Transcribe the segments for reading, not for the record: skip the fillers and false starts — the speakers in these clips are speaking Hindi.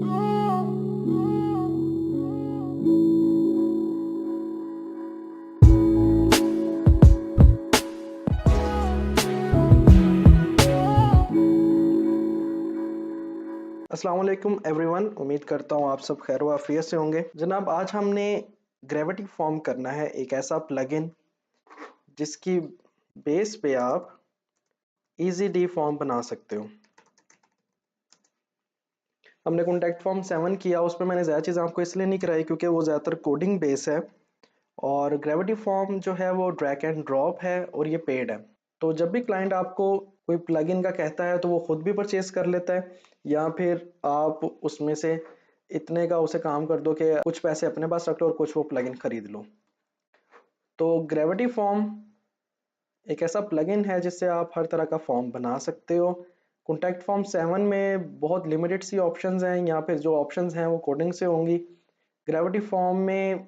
अस्सलाम वालेकुम एवरीवन, उम्मीद करता हूँ आप सब खैर वाफियत से होंगे। जनाब, आज हमने ग्रेविटी फॉर्म करना है, एक ऐसा प्लगइन जिसकी बेस पे आप इजीली फॉर्म बना सकते हो। हमने कॉन्टैक्ट फॉर्म 7 किया, उस पर मैंने ज़्यादा चीज़ आपको इसलिए नहीं कराई क्योंकि वो ज़्यादातर कोडिंग बेस है, और ग्रेविटी फॉर्म जो है वो ड्रैग एंड ड्रॉप है और ये पेड है। तो जब भी क्लाइंट आपको कोई प्लगइन का कहता है तो वो खुद भी परचेज कर लेता है, या फिर आप उसमें से इतने का उसे काम कर दो कि कुछ पैसे अपने पास रख लो और कुछ वो प्लगइन खरीद लो। तो ग्रेविटी फॉर्म एक ऐसा प्लगइन है जिससे आप हर तरह का फॉर्म बना सकते हो। कॉन्टैक्ट फॉर्म 7 में बहुत लिमिटेड सी ऑप्शंस हैं, यहाँ पे जो ऑप्शंस हैं वो कोडिंग से होंगी। ग्रेविटी फॉर्म में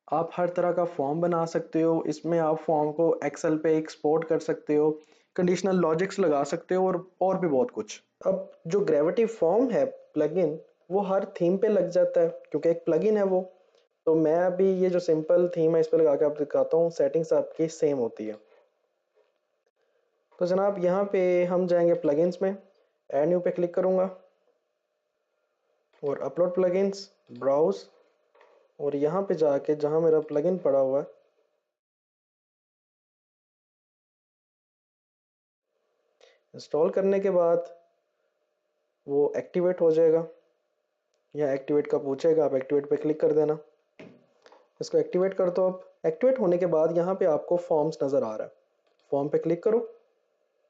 आप हर तरह का फॉर्म बना सकते हो, इसमें आप फॉर्म को एक्सेल पे एक्सपोर्ट कर सकते हो, कंडीशनल लॉजिक्स लगा सकते हो और भी बहुत कुछ। अब जो ग्रेविटी फॉर्म है प्लगइन, वो हर थीम पे लग जाता है क्योंकि एक प्लगइन है वो। तो मैं अभी ये जो सिंपल थीम है इस पे लगा के आपको दिखाता हूँ, सेटिंग्स आपकी सेम होती है। तो जनाब यहाँ पे हम जाएंगे प्लगइन्स में, ऐड न्यू पे क्लिक करूँगा और अपलोड प्लगइन्स, ब्राउज, और यहाँ पे जाके जहाँ मेरा प्लगइन पड़ा हुआ है इंस्टॉल करने के बाद वो एक्टिवेट हो जाएगा, या एक्टिवेट का पूछेगा, आप एक्टिवेट पे क्लिक कर देना। इसको एक्टिवेट कर दो। अब एक्टिवेट होने के बाद यहाँ पे आपको फॉर्म्स नज़र आ रहा है, फॉर्म पे क्लिक करो।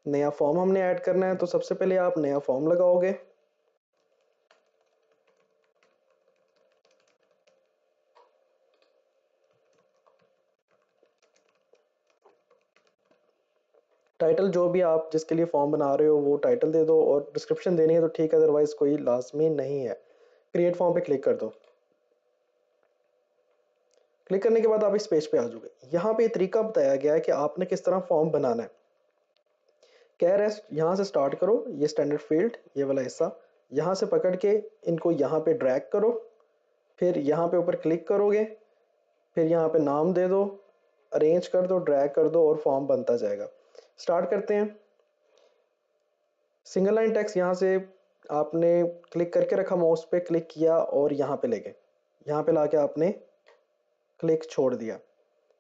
नया फॉर्म हमने ऐड करना है, तो सबसे पहले आप नया फॉर्म लगाओगे। टाइटल जो भी आप जिसके लिए फॉर्म बना रहे हो वो टाइटल दे दो, और डिस्क्रिप्शन देनी है तो ठीक है, अदरवाइज कोई लाजमी नहीं है। क्रिएट फॉर्म पे क्लिक कर दो। क्लिक करने के बाद आप इस पेज पे आ जाओगे। यहाँ पे तरीका बताया गया है कि आपने किस तरह फॉर्म बनाना है। कह रहे हैं यहाँ से स्टार्ट करो, ये स्टैंडर्ड फील्ड, ये वाला हिस्सा यहाँ से पकड़ के इनको यहाँ पे ड्रैग करो, फिर यहाँ पे ऊपर क्लिक करोगे, फिर यहाँ पे नाम दे दो, अरेंज कर दो, ड्रैग कर दो और फॉर्म बनता जाएगा। स्टार्ट करते हैं। सिंगल लाइन टेक्स्ट यहाँ से आपने क्लिक करके रखा, माउस पे क्लिक किया और यहाँ पे ले गए, यहाँ पे लाके आपने क्लिक छोड़ दिया,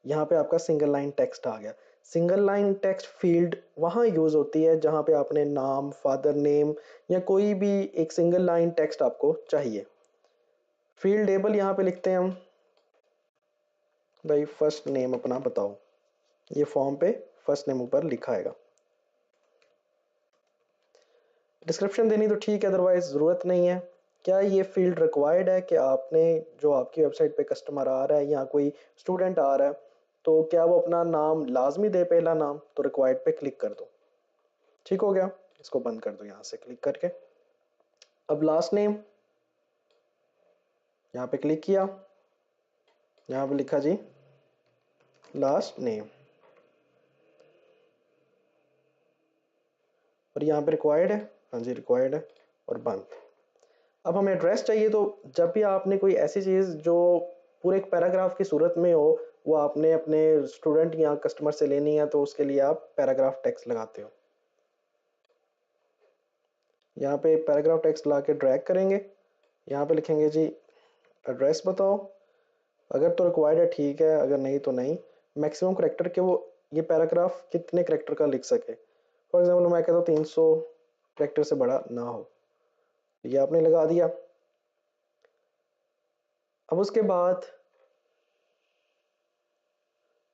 यहाँ पे आपका सिंगल लाइन टेक्स्ट आ गया। सिंगल लाइन टेक्स्ट फील्ड वहाँ यूज़ होती है जहाँ पे आपने नाम, फादर नेम या कोई भी एक सिंगल लाइन टेक्स्ट आपको चाहिए। फील्ड लेबल यहाँ पे लिखते हैं हम, भाई फर्स्ट नेम अपना बताओ, ये फॉर्म पे फर्स्ट नेम ऊपर लिखा आएगा। डिस्क्रिप्शन देनी तो ठीक है, अदरवाइज ज़रूरत नहीं है। क्या ये फील्ड रिक्वायर्ड है कि आपने जो आपकी वेबसाइट पे कस्टमर आ रहा है या कोई स्टूडेंट आ रहा है तो क्या वो अपना नाम लाजमी दे, पहला नाम? तो रिक्वायर्ड पे क्लिक कर दो। ठीक हो गया, इसको बंद कर दो यहाँ से क्लिक करके। अब लास्ट नेम, यहाँ पे क्लिक किया, यहाँ पे लिखा जी लास्ट नेम, और यहाँ पे रिक्वायर्ड है, हाँ जी रिक्वायर्ड है, और बंद। अब हमें एड्रेस चाहिए, तो जब भी आपने कोई ऐसी चीज़ जो पूरे एक पैराग्राफ की सूरत में हो, वो आपने अपने स्टूडेंट या कस्टमर से लेनी है, तो उसके लिए आप पैराग्राफ टेक्स्ट लगाते हो। यहाँ पे पैराग्राफ टेक्स्ट ला के ड्रैग करेंगे, यहाँ पे लिखेंगे जी एड्रेस बताओ, अगर तो रिक्वायर्ड है ठीक है, अगर नहीं तो नहीं। मैक्सिमम करेक्टर के वो ये पैराग्राफ कितने करेक्टर का लिख सके, फॉर एग्जाम्पल मैं कहता हूँ 300 करेक्टर से बड़ा ना हो, ये आपने लगा दिया। अब उसके बाद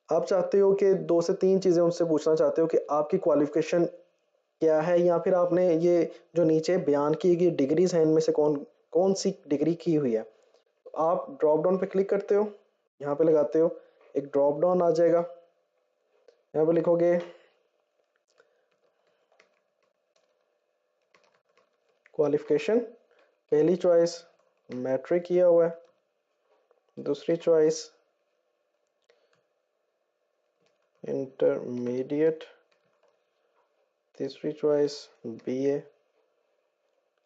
आप चाहते हो कि 2 से 3 चीज़ें उनसे पूछना चाहते हो कि आपकी क्वालिफिकेशन क्या है, या फिर आपने ये जो नीचे बयान की गई डिग्रीज हैं इनमें से कौन कौन सी डिग्री की हुई है। आप ड्रॉप डाउन पे क्लिक करते हो, यहाँ पे लगाते हो, एक ड्रॉप डाउन आ जाएगा, यहाँ पे लिखोगे क्वालिफिकेशन। पहली चॉइस मैट्रिक किया हुआ है, दूसरी चॉइस इंटरमीडिएट, तीसरी चॉइस बीए,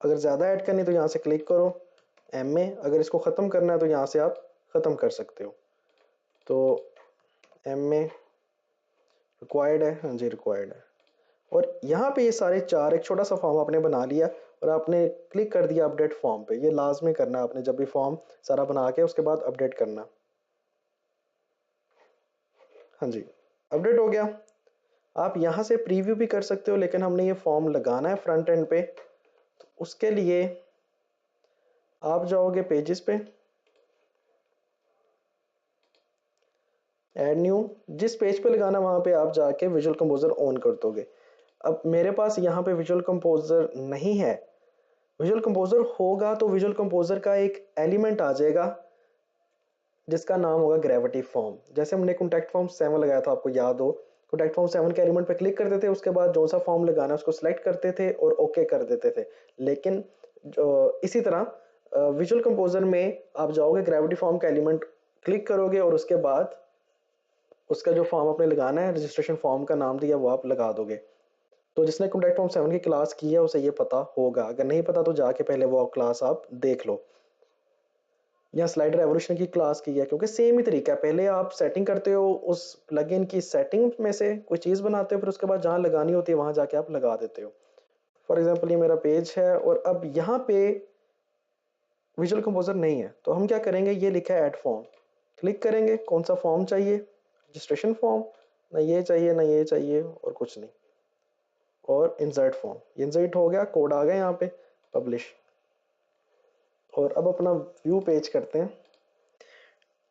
अगर ज़्यादा ऐड करनी तो यहाँ से क्लिक करो MA, अगर इसको ख़त्म करना है तो यहाँ से आप ख़त्म कर सकते हो। तो MA रिक्वायर्ड है, हाँ जी रिक्वायर्ड है। और यहाँ पे ये सारे चार, एक छोटा सा फॉर्म आपने बना लिया और आपने क्लिक कर दिया अपडेट फॉर्म पे। ये लाजमी करना है आपने जब भी फॉर्म सारा बना के उसके बाद अपडेट करना। हाँ जी अपडेट हो गया। आप यहाँ से प्रीव्यू भी कर सकते हो, लेकिन हमने ये फॉर्म लगाना है फ्रंट एंड पे, तो उसके लिए आप जाओगे पेजेस पे, ऐड न्यू, जिस पेज पे लगाना वहाँ पे आप जाके विजुअल कंपोजर ऑन कर दोगे। अब मेरे पास यहाँ पे विजुअल कंपोजर नहीं है, विजुअल कंपोजर होगा तो विजुअल कंपोजर का एक एलिमेंट आ जाएगा जिसका नाम होगा ग्रेविटी फॉर्म। जैसे हमने कॉन्टैक्ट फॉर्म 7 लगाया था, आपको याद हो, कॉन्टैक्ट फॉर्म 7 के एलिमेंट पे क्लिक करते थे, उसके बाद जो सा फॉर्म लगाना है उसको सिलेक्ट करते थे और ओके कर देते थे। लेकिन इसी तरह विजुअल कंपोजर में आप जाओगे, ग्रेविटी फॉर्म का एलिमेंट क्लिक करोगे और उसके बाद उसका जो फॉर्म आपने लगाना है, रजिस्ट्रेशन फॉर्म का नाम दिया वो आप लगा दोगे। तो जिसने कॉन्टैक्ट फॉर्म 7 की क्लास की है उसे ये पता होगा, अगर नहीं पता तो जाके पहले वो क्लास आप देख लो। या स्लाइडर एवोल्यूशन की क्लास की है, क्योंकि सेम ही तरीका है, पहले आप सेटिंग करते हो उस प्लगइन की सेटिंग में से कोई चीज़ बनाते हो, फिर उसके बाद जहाँ लगानी होती है वहाँ जाके आप लगा देते हो। फॉर एग्जांपल ये मेरा पेज है और अब यहाँ पे विजुअल कंपोजर नहीं है, तो हम क्या करेंगे, ये लिखा है ऐड फॉर्म, क्लिक करेंगे, कौन सा फॉर्म चाहिए, रजिस्ट्रेशन फॉर्म, ना ये चाहिए ना ये चाहिए और कुछ नहीं, और इंसर्ट फॉर्म, ये इंसर्ट हो गया, कोड आ गया यहाँ पे, पब्लिश। और अब अपना व्यू पेज करते हैं।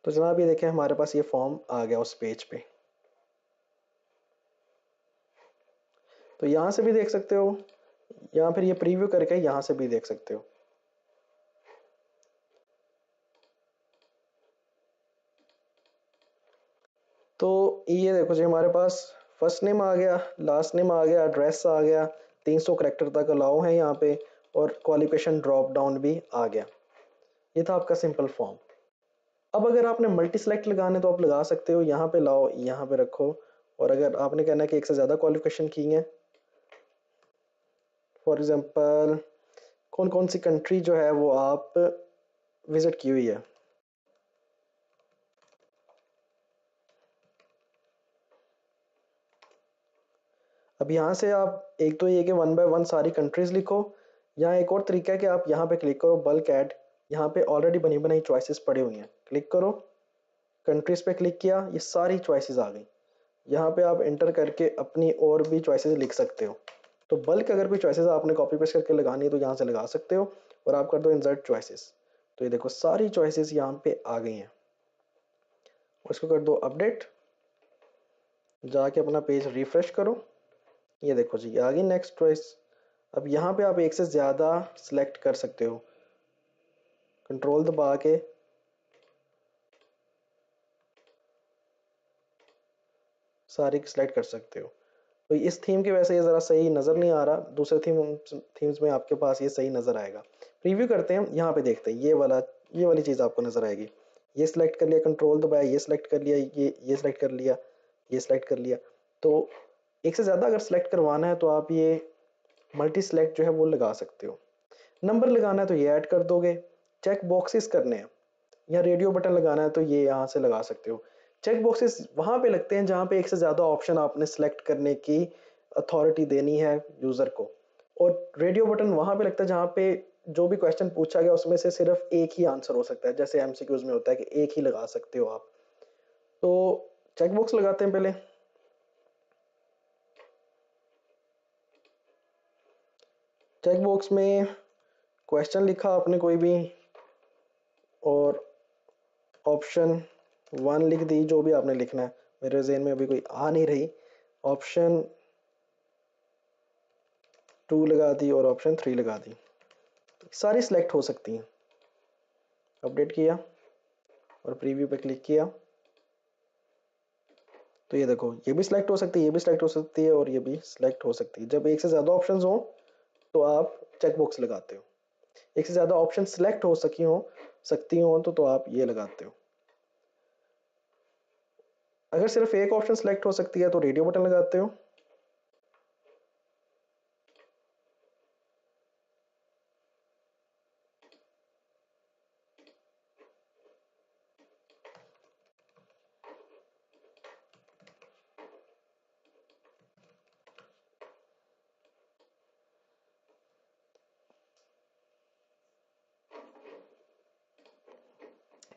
तो जनाब ये देखें हमारे पास ये फॉर्म आ गया उस पेज पे। तो यहाँ से भी देख सकते हो, या फिर ये प्रीव्यू करके यहाँ से भी देख सकते हो। तो ये देखो जी हमारे पास फर्स्ट नेम आ गया, लास्ट नेम आ गया, एड्रेस आ गया, 300 करेक्टर तक अलाउ है यहाँ पे, और क्वालिफिकेशन ड्रॉप डाउन भी आ गया। ये था आपका सिंपल फॉर्म। अब अगर आपने मल्टी सेलेक्ट लगाने तो आप लगा सकते हो, यहाँ पे लाओ, यहाँ पे रखो, और अगर आपने कहना है कि एक से ज़्यादा क्वालिफिकेशन की है, फॉर एग्जांपल कौन कौन सी कंट्री जो है वो आप विजिट की हुई है, अब यहाँ से आप एक तो ये कि 1 बाय 1 सारी कंट्रीज लिखो, यहाँ एक और तरीका है कि आप यहाँ पे क्लिक करो बल्क ऐड, यहाँ पे ऑलरेडी बनी बनाई चॉइसेस पड़ी हुई हैं, क्लिक करो, कंट्रीज पे क्लिक किया, ये सारी चॉइसेस आ गई, यहाँ पे आप एंटर करके अपनी और भी चॉइसेस लिख सकते हो। तो बल्क अगर कोई चॉइसेस आपने कॉपी पेस्ट करके लगानी है तो यहाँ से लगा सकते हो, और आप कर दो इंसर्ट चॉइसेस, तो ये देखो सारी चॉइसेस यहाँ पे आ गई हैं। उसको कर दो अपडेट, जाके अपना पेज रिफ्रेश करो, ये देखो जी आ गई नेक्स्ट चॉइस। अब यहाँ पे आप एक से ज़्यादा सिलेक्ट कर सकते हो, कंट्रोल दबा के सारी सिलेक्ट कर सकते हो। तो इस थीम की वजह से ये ज़रा सही नज़र नहीं आ रहा, दूसरे थीम्स में आपके पास ये सही नज़र आएगा। प्रीव्यू करते हैं, यहाँ पे देखते हैं, ये वाली चीज़ आपको नज़र आएगी। ये सिलेक्ट कर लिया, कंट्रोल दबाया, ये सिलेक्ट कर लिया, ये सिलेक्ट कर लिया, ये सिलेक्ट कर लिया। तो एक से ज़्यादा अगर सिलेक्ट करवाना है तो आप ये मल्टी सिलेक्ट जो है वो लगा सकते हो। नंबर लगाना है तो ये ऐड कर दोगे, चेक बॉक्सेस करने हैं या रेडियो बटन लगाना है तो ये यहाँ से लगा सकते हो। चेक बॉक्सेस वहाँ पे लगते हैं जहाँ पे एक से ज़्यादा ऑप्शन आपने सेलेक्ट करने की अथॉरिटी देनी है यूज़र को, और रेडियो बटन वहाँ पे लगता है जहाँ पे जो भी क्वेश्चन पूछा गया उसमें से सिर्फ एक ही आंसर हो सकता है, जैसे एमसीक्यूज में होता है कि एक ही लगा सकते हो आप। तो चेक बॉक्स लगाते हैं पहले। चेक बॉक्स में क्वेश्चन लिखा आपने कोई भी, और ऑप्शन 1 लिख दी, जो भी आपने लिखना है, मेरे जहन में अभी कोई आ नहीं रही, ऑप्शन 2 लगा दी और ऑप्शन 3 लगा दी, सारी सिलेक्ट हो सकती हैं। अपडेट किया और प्रीव्यू पे क्लिक किया, तो ये देखो ये भी सिलेक्ट हो सकती है, ये भी सिलेक्ट हो सकती है और ये भी सिलेक्ट हो सकती है। जब एक से ज़्यादा ऑप्शंस हो तो आप चेक बॉक्स लगाते हो, एक से ज़्यादा ऑप्शन सिलेक्ट हो सकती हो तो आप ये लगाते हो। अगर सिर्फ एक ऑप्शन सिलेक्ट हो सकती है तो रेडियो बटन लगाते हो।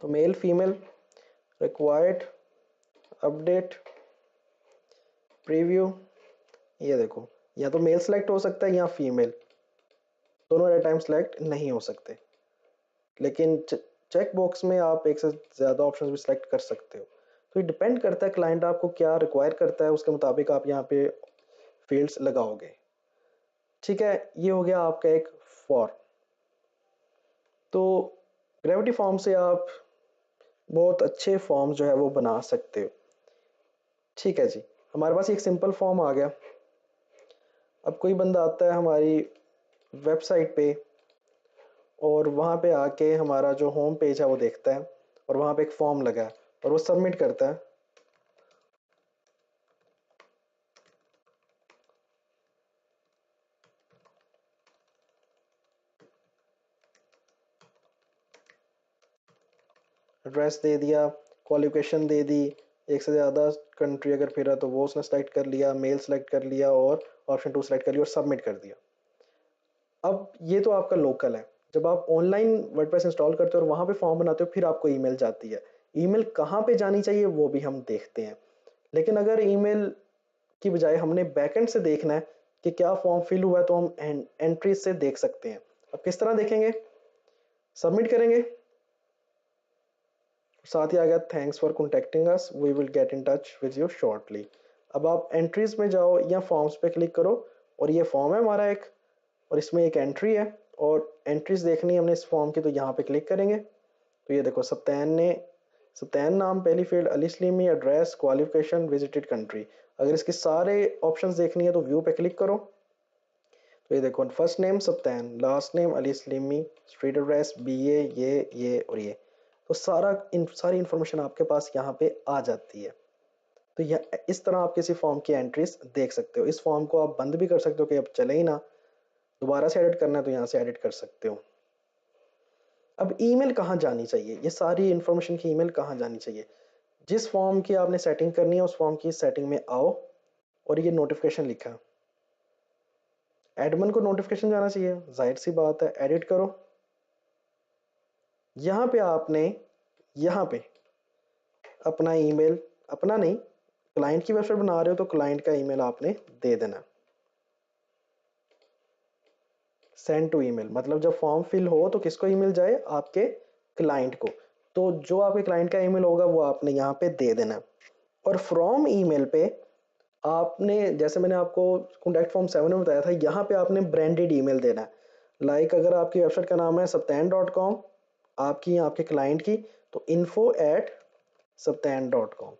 तो male female, required, update, preview, ये देखो, या तो मेल सेलेक्ट हो सकता है या फीमेल, दोनों एट टाइम सेलेक्ट नहीं हो सकते। लेकिन चेक बॉक्स में आप एक से ज़्यादा ऑप्शन भी सिलेक्ट कर सकते हो। तो ये डिपेंड करता है क्लाइंट आपको क्या रिक्वायर करता है, उसके मुताबिक आप यहाँ पे फील्ड्स लगाओगे। ठीक है, ये हो गया आपका एक फॉर्म। तो ग्रेविटी फॉर्म से आप बहुत अच्छे फॉर्म जो है वो बना सकते हो। ठीक है जी, हमारे पास एक सिंपल फॉर्म आ गया। अब कोई बंदा आता है हमारी वेबसाइट पे और वहाँ पे आके हमारा जो होम पेज है वो देखता है और वहाँ पे एक फॉर्म लगा है और वो सबमिट करता है। एड्रेस दे दिया, क्वालिफिकेशन दे दी, एक से ज़्यादा कंट्री अगर फिरा तो वो उसने सेलेक्ट कर लिया, मेल सेलेक्ट कर लिया और ऑप्शन 2 सेलेक्ट कर लिया और सबमिट कर दिया। अब ये तो आपका लोकल है। जब आप ऑनलाइन वर्डप्रेस इंस्टॉल करते हो और वहाँ पे फॉर्म बनाते हो, फिर आपको ईमेल जाती है। ईमेल कहाँ पे जानी चाहिए वो भी हम देखते हैं। लेकिन अगर ईमेल की बजाय हमने बैकएंड से देखना है कि क्या फॉर्म फिल हुआ है, तो हम एंट्री से देख सकते हैं। अब किस तरह देखेंगे? सबमिट करेंगे, साथ ही आ गया thanks for contacting us, we will get in touch with you shortly. अब आप एंट्रीज में जाओ या फॉर्म्स पे क्लिक करो और ये फॉर्म है हमारा एक, और इसमें एक एंट्री है और एंट्रीज देखनी है हमने इस फॉर्म की, तो यहाँ पे क्लिक करेंगे। तो ये देखो, सप्तान नाम पहली field, Ali Salimi, address, qualification, visited country. अगर इसके सारे ऑप्शंस देखनी है तो व्यू पे क्लिक करो। तो ये देखो, फर्स्ट नेम सप्तान, last name Ali Salimi, street address, बीए, ये और ये। तो सारी इंफॉर्मेशन आपके पास यहाँ पे आ जाती है। तो यह इस तरह आप किसी फॉर्म की एंट्रीज देख सकते हो। इस फॉर्म को आप बंद भी कर सकते हो कि अब चले ही ना, दोबारा से एडिट करना है तो यहाँ से एडिट कर सकते हो। अब ईमेल कहाँ जानी चाहिए, ये सारी इंफॉर्मेशन की ईमेल कहाँ जानी चाहिए? जिस फॉर्म की आपने सेटिंग करनी है उस फॉर्म की सेटिंग में आओ और ये नोटिफिकेशन लिखा, एडमिन को नोटिफिकेशन जाना चाहिए, जाहिर सी बात है। एडिट करो, यहाँ पे आपने यहाँ पे अपना ईमेल, अपना नहीं, क्लाइंट की वेबसाइट बना रहे हो तो क्लाइंट का ईमेल आपने दे देना। सेंड टू ईमेल मतलब जब फॉर्म फिल हो तो किसको ईमेल जाए? आपके क्लाइंट को। तो जो आपके क्लाइंट का ईमेल होगा वो आपने यहाँ पे दे देना। और फ्रॉम ईमेल पे आपने, जैसे मैंने आपको कॉन्टैक्ट फॉर्म 7 में बताया था, यहाँ पे आपने ब्रांडेड ईमेल देना है। अगर आपकी वेबसाइट का नाम है saptan.com, आपकी आपके क्लाइंट की, तो info@saptan.com,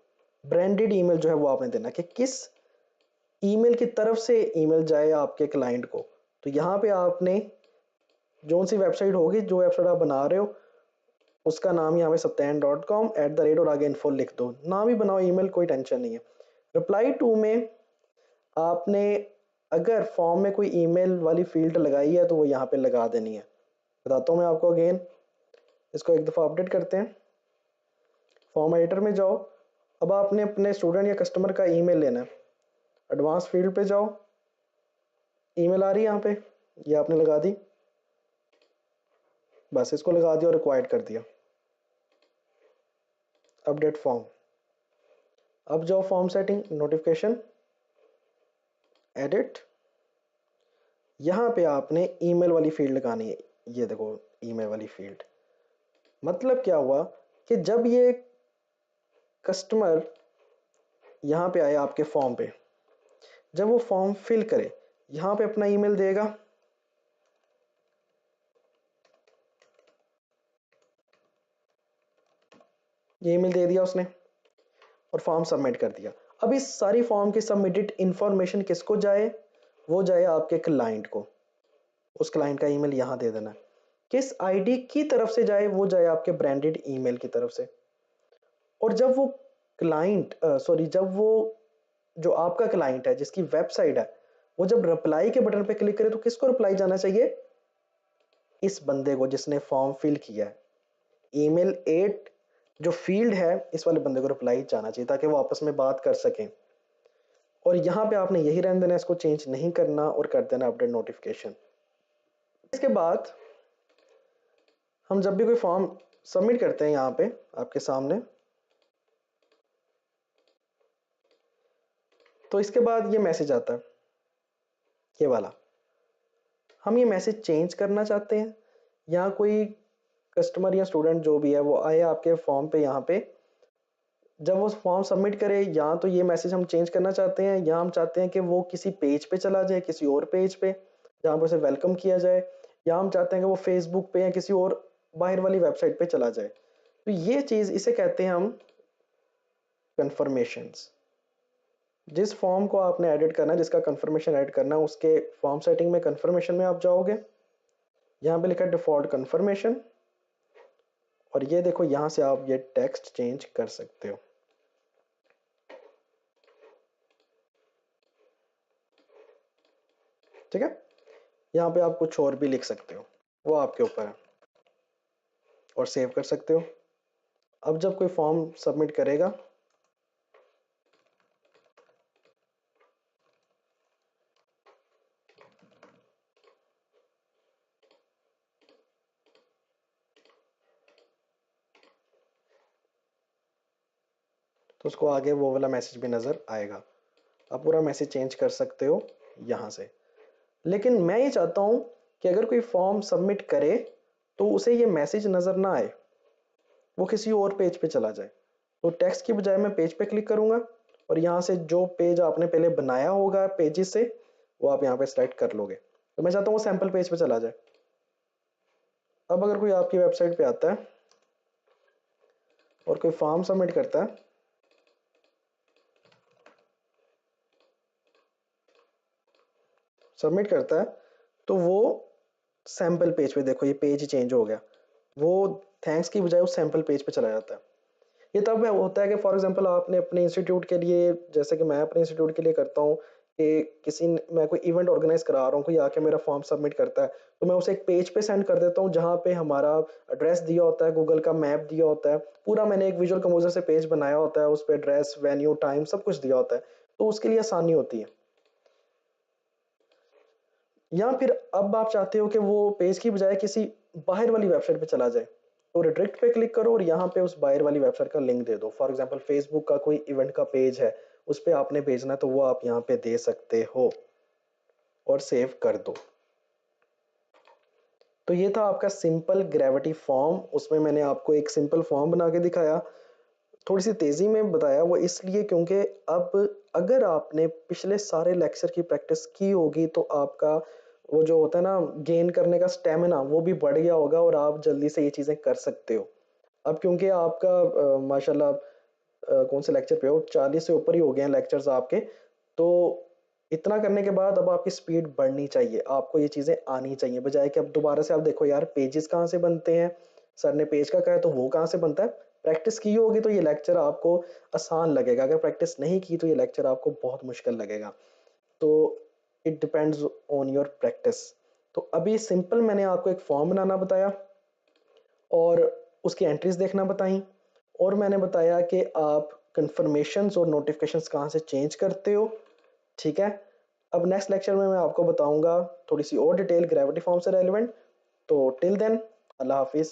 ब्रांडेड ईमेल जो है वो आपने देना कि किस ईमेल की तरफ से ईमेल जाए आपके क्लाइंट को। तो यहाँ पे आपने जो सी वेबसाइट होगी, जो वेबसाइट आप बना रहे हो, उसका नाम यहाँ पे saptan.com @ और आगे इन्फो लिख दो। नाम ही बनाओ ईमेल, कोई टेंशन नहीं है। रिप्लाई टू में आपने अगर फॉर्म में कोई ईमेल वाली फील्ड लगाई है तो वो यहाँ पे लगा देनी है। बताता हूँ मैं आपको अगेन, इसको एक दफ़ा अपडेट करते हैं। फॉर्म एडिटर में जाओ, अब आपने अपने स्टूडेंट या कस्टमर का ईमेल लेना है। एडवांस फील्ड पे जाओ, ईमेल आ रही है यहाँ पे, ये आपने लगा दी, बस इसको लगा दिया और रिक्वायर्ड कर दिया। अपडेट फॉर्म, अब जाओ फॉर्म सेटिंग, नोटिफिकेशन, एडिट, यहाँ पे आपने ईमेल वाली फील्ड लगानी है। ये देखो, ईमेल वाली फील्ड मतलब क्या हुआ कि जब ये कस्टमर यहाँ पे आए आपके फॉर्म पे, जब वो फॉर्म फिल करे, यहाँ पे अपना ईमेल देगा, ये ईमेल दे दिया उसने और फॉर्म सबमिट कर दिया। अब इस सारी फॉर्म की सबमिटेड इंफॉर्मेशन किसको जाए? वो जाए आपके क्लाइंट को। उस क्लाइंट का ईमेल यहाँ दे देना। किस आईडी की तरफ से जाए? वो जाए आपके ब्रांडेड ईमेल की तरफ से। और जब वो जब वो जो आपका क्लाइंट है, जिसकी वेबसाइट है, वो जब रिप्लाई के बटन पे क्लिक करे तो किसको रिप्लाई जाना चाहिए? इस बंदे को जिसने फॉर्म फिल किया है। ईमेल 8 जो फील्ड है, इस वाले बंदे को रिप्लाई जाना चाहिए ताकि वो आपस में बात कर सकें। और यहाँ पे आपने यही रहने देना, इसको चेंज नहीं करना और कर देना अपडेट नोटिफिकेशन। इसके बाद हम जब भी कोई फॉर्म सबमिट करते हैं यहाँ पे आपके सामने। तो इसके बाद ये मैसेज आता है, ये वाला। हम ये मैसेज चेंज करना चाहते हैं, यहाँ कोई कस्टमर या स्टूडेंट जो भी है वो आए आपके फॉर्म पे, यहाँ पे जब वो फॉर्म सबमिट करे, या तो ये मैसेज हम चेंज करना चाहते हैं, या हम चाहते हैं कि वो किसी पेज पे चला जाए, किसी और पेज पे जहाँ पे उसे वेलकम किया जाए, या हम चाहते हैं कि वो फेसबुक पे या किसी और बाहर वाली वेबसाइट पे चला जाए। तो ये चीज़, इसे कहते हैं हम कन्फर्मेशंस। जिस फॉर्म को आपने एडिट करना है, जिसका कन्फर्मेशन ऐड करना है, उसके फॉर्म सेटिंग में कन्फर्मेशन में आप जाओगे, यहाँ पे लिखा है डिफॉल्ट कन्फर्मेशन, और ये देखो यहाँ से आप ये टेक्स्ट चेंज कर सकते हो। ठीक है, यहाँ पे आप कुछ और भी लिख सकते हो, वो आपके ऊपर है, और सेव कर सकते हो। अब जब कोई फॉर्म सबमिट करेगा, तो उसको आगे वो वाला मैसेज भी नज़र आएगा। आप पूरा मैसेज चेंज कर सकते हो यहाँ से। लेकिन मैं ये चाहता हूँ कि अगर कोई फॉर्म सबमिट करे तो उसे ये मैसेज नज़र ना आए, वो किसी और पेज पे चला जाए। तो टेक्स्ट की बजाय मैं पेज पे क्लिक करूँगा, और यहाँ से जो पेज आपने पहले बनाया होगा पेजेस से, वो आप यहाँ पे सेलेक्ट कर लोगे। तो मैं चाहता हूँ वो सैम्पल पेज पे चला जाए। अब अगर कोई आपकी वेबसाइट पे आता है और कोई फॉर्म सबमिट करता है, तो वो सैम्पल पेज पे, देखो ये पेज चेंज हो गया, वो थैंक्स की बजाय उस सैम्पल पेज पे चला जाता है। ये तब होता है कि फॉर एग्जांपल आपने अपने इंस्टीट्यूट के लिए, जैसे कि मैं अपने इंस्टीट्यूट के लिए करता हूँ, कि मैं कोई इवेंट ऑर्गेनाइज करा रहा हूँ, कोई आके मेरा फॉर्म सबमिट करता है, तो मैं उसे एक पेज पे सेंड कर देता हूँ जहाँ पे हमारा एड्रेस दिया होता है, गूगल का मैप दिया होता है, पूरा मैंने एक विजुअल कंपोजर से पेज बनाया होता है, उस पर एड्रेस, वेन्यू, टाइम सब कुछ दिया होता है, तो उसके लिए आसानी होती है। या फिर अब आप चाहते हो कि वो पेज की बजाय किसी बाहर वाली वेबसाइट पे चला जाए, तो रिडायरेक्ट पे क्लिक करो और यहाँ पे उस बाहर वाली वेबसाइट का लिंक दे दो। फॉर एग्जांपल फेसबुक का कोई इवेंट का पेज है, उस पे आपने भेजना है, तो वो आप यहाँ पे दे सकते हो और सेव कर दो। तो ये था आपका सिंपल ग्रेविटी फॉर्म। उसमें मैंने आपको एक सिंपल फॉर्म बना के दिखाया, थोड़ी सी तेज़ी में बताया, वो इसलिए क्योंकि अब अगर आपने पिछले सारे लेक्चर की प्रैक्टिस की होगी तो आपका वो जो होता है ना गेन करने का स्टेमिना, वो भी बढ़ गया होगा और आप जल्दी से ये चीज़ें कर सकते हो। अब क्योंकि आपका माशाल्लाह कौन से लेक्चर पे हो, 40 से ऊपर ही हो गए हैं लेक्चर्स आपके, तो इतना करने के बाद अब आपकी स्पीड बढ़नी चाहिए, आपको ये चीज़ें आनी चाहिए, बजाय कि अब दोबारा से आप देखो यार पेजेस कहाँ से बनते हैं, सर ने पेज का कहा है तो वो कहाँ से बनता है। प्रैक्टिस की होगी तो ये लेक्चर आपको आसान लगेगा, अगर प्रैक्टिस नहीं की तो ये लेक्चर आपको बहुत मुश्किल लगेगा। तो it depends on your practice. तो अभी सिंपल मैंने आपको एक फॉर्म बनाना बताया और उसकी एंट्रीज देखना बताई, और मैंने बताया कि आप कन्फर्मेशंस और नोटिफिकेशंस कहाँ से चेंज करते हो। ठीक है, अब नेक्स्ट लेक्चर में मैं आपको बताऊंगा थोड़ी सी और डिटेल ग्रेविटी फॉर्म से रेलिवेंट। तो टिल देन, अल्लाह हाफिज़।